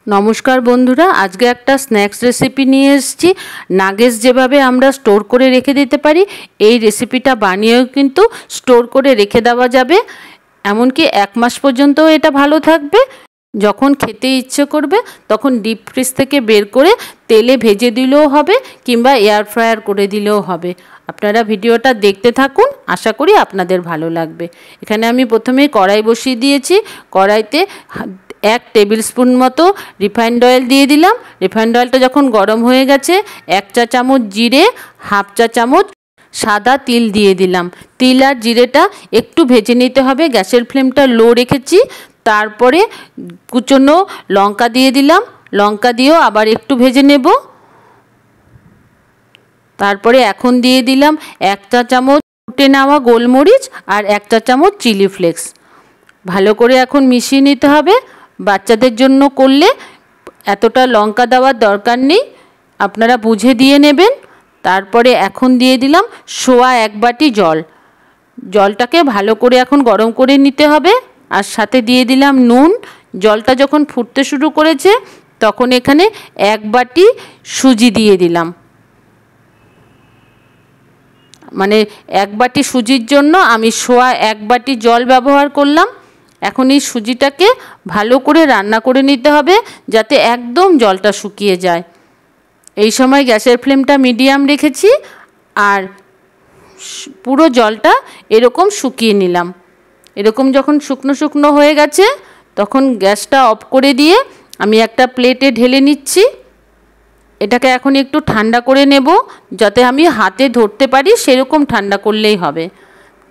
নমস্কার বন্ধুরা, আজকে একটা স্ন্যাক্স রেসিপি নিয়ে এসেছি। নাগেটস যেভাবে আমরা স্টোর করে রেখে দিতে পারি, এই রেসিপিটা বানিয়েও কিন্তু স্টোর করে রেখে দেওয়া যাবে। এমনকি 1 মাস পর্যন্তও এটা ভালো থাকবে। যখন খেতে ইচ্ছে করবে তখন ডিপ ফ্রিজ থেকে বের করে তেলে ভেজে দিলেও হবে, কিংবা এয়ার ফ্রায়ার করে দিলেও হবে। আপনারা ভিডিওটা দেখতে থাকুন, আশা করি আপনাদের ভালো লাগবে। এখানে আমি প্রথমেই কড়াই বসিয়ে দিয়েছি। কড়াইতে 1 টেবিল স্পুন মতো রিফাইন্ড অয়েল দিয়ে দিলাম। রিফাইন্ড অয়েলটা যখন গরম হয়ে গেছে, 1 চা চামচ জিরে, 1/2 চা চামচ সাদা তিল দিয়ে দিলাম। তিল আর জিরেটা একটু ভেজে নিতে হবে, গ্যাসের ফ্লেমটা লো রেখেছি। তারপরে কুচনো লঙ্কা দিয়ে দিলাম, লঙ্কা দিয়েও আবার একটু ভেজে নেব। তারপরে এখন দিয়ে দিলাম 1 চা চামচ কুটে নেওয়া গোলমরিচ আর 1 চা চামচ চিলি ফ্লেক্স। ভালো করে এখন মিশিয়ে নিতে হবে। বাচ্চাদের জন্য করলে এতটা লঙ্কা দেওয়ার দরকার নেই, আপনারা বুঝে দিয়ে নেবেন। তারপরে এখন দিয়ে দিলাম সোয়া 1 বাটি জল। জলটাকে ভালো করে এখন গরম করে নিতে হবে। আর সাথে দিয়ে দিলাম নুন। জলটা যখন ফুটতে শুরু করেছে তখন এখানে 1 বাটি সুজি দিয়ে দিলাম। মানে 1 বাটি সুজির জন্য আমি সোয়া 1 বাটি জল ব্যবহার করলাম। এখন এই সুজিটাকে ভালো করে রান্না করে নিতে হবে, যাতে একদম জলটা শুকিয়ে যায়। এই সময় গ্যাসের ফ্লেমটা মিডিয়াম রেখেছি আর পুরো জলটা এরকম শুকিয়ে নিলাম। এরকম যখন শুকনো শুকনো হয়ে গেছে তখন গ্যাসটা অফ করে দিয়ে আমি একটা প্লেটে ঢেলে নিচ্ছি। এটাকে এখন একটু ঠান্ডা করে নেব, যাতে আমি হাতে ধরতে পারি সেরকম ঠান্ডা করলেই হবে।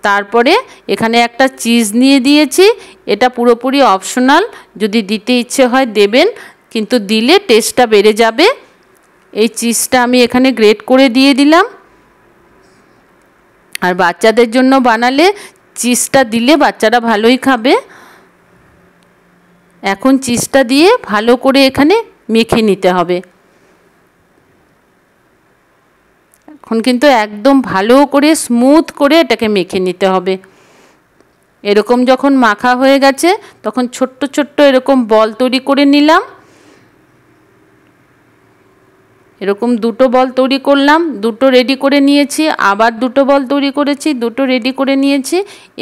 তারপরে এখানে একটা চিজ নিয়ে দিয়েছি। এটা পুরোপুরি অপশনাল, যদি দিতে ইচ্ছে হয় দেবেন, কিন্তু দিলে টেস্টটা বেড়ে যাবে। এই চিজটা আমি এখানে গ্রেট করে দিয়ে দিলাম। আর বাচ্চাদের জন্য বানালে চিজটা দিলে বাচ্চারা ভালোই খাবে। এখন চিজটা দিয়ে ভালো করে এখানে মেখে নিতে হবে। এখন কিন্তু একদম ভালো করে স্মুথ করে এটাকে মেখে নিতে হবে। এরকম যখন মাখা হয়ে গেছে তখন ছোট্ট ছোট্ট এরকম বল তৈরি করে নিলাম। এরকম 2টো বল তৈরি করলাম, 2টো রেডি করে নিয়েছি, আবার 2টো বল তৈরি করেছি, 2টো রেডি করে নিয়েছি।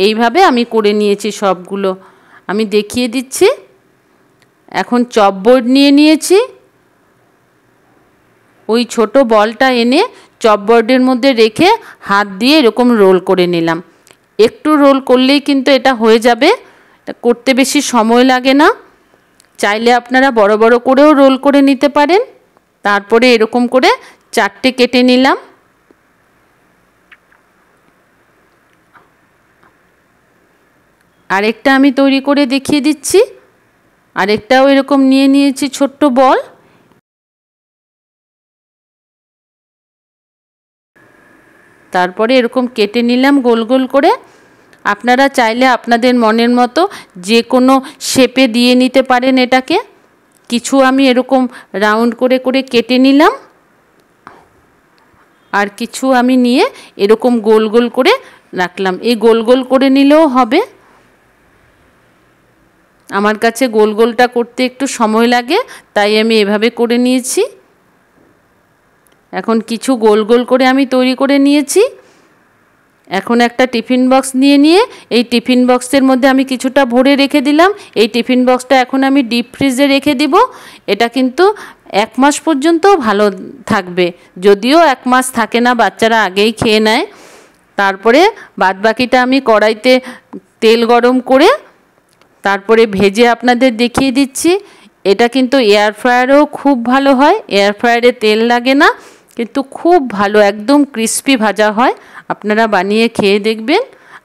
এইভাবে আমি করে নিয়েছি সবগুলো, আমি দেখিয়ে দিচ্ছি। এখন চপবোর্ড নিয়ে নিয়েছি। ওই ছোট বলটা এনে চপবোর্ডের মধ্যে রেখে হাত দিয়ে এরকম রোল করে নিলাম। একটু রোল করলেই কিন্তু এটা হয়ে যাবে, এটা করতে বেশি সময় লাগে না। চাইলে আপনারা বড় বড় করেও রোল করে নিতে পারেন। তারপরে এরকম করে 4টে কেটে নিলাম। আরেকটা আমি তৈরি করে দেখিয়ে দিচ্ছি। আরেকটাও এরকম নিয়ে নিয়েছি ছোট্ট বল। তারপরে এরকম কেটে নিলাম গোল গোল করে। আপনারা চাইলে আপনাদের মনের মতো যে কোনো শেপে দিয়ে নিতে পারেন এটাকে। কিছু আমি এরকম রাউন্ড করে করে কেটে নিলাম, আর কিছু আমি নিয়ে এরকম গোল গোল করে রাখলাম। এই গোল গোল করে নিলেও হবে। আমার কাছে গোল গোলটা করতে একটু সময় লাগে, তাই আমি এভাবে করে নিয়েছি। এখন কিছু গোল গোল করে আমি তৈরি করে নিয়েছি। এখন একটা টিফিন বক্স নিয়ে এই টিফিন বক্সের মধ্যে আমি কিছুটা ভরে রেখে দিলাম। এই টিফিন বক্সটা এখন আমি ডিপ ফ্রিজে রেখে দিব। এটা কিন্তু 1 মাস পর্যন্ত ভালো থাকবে, যদিও 1 মাস থাকে না, বাচ্চারা আগেই খেয়ে নেয়। তারপরে বাদবাকিটা আমি কড়াইতে তেল গরম করে তারপরে ভেজে আপনাদের দেখিয়ে দিচ্ছি। এটা কিন্তু এয়ার ফ্রায়ারেও খুব ভালো হয়। এয়ার ফ্রায়ারে তেল লাগে না, কিন্তু খুব ভালো, একদম ক্রিস্পি ভাজা হয়। আপনারা বানিয়ে খেয়ে দেখবেন।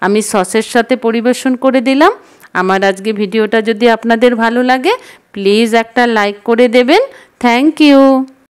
আমি সসের সাথে পরিবেশন করে দিলাম। আমার আজকে ভিডিওটা যদি আপনাদের ভালো লাগে, প্লিজ একটা লাইক করে দেবেন। Thank you.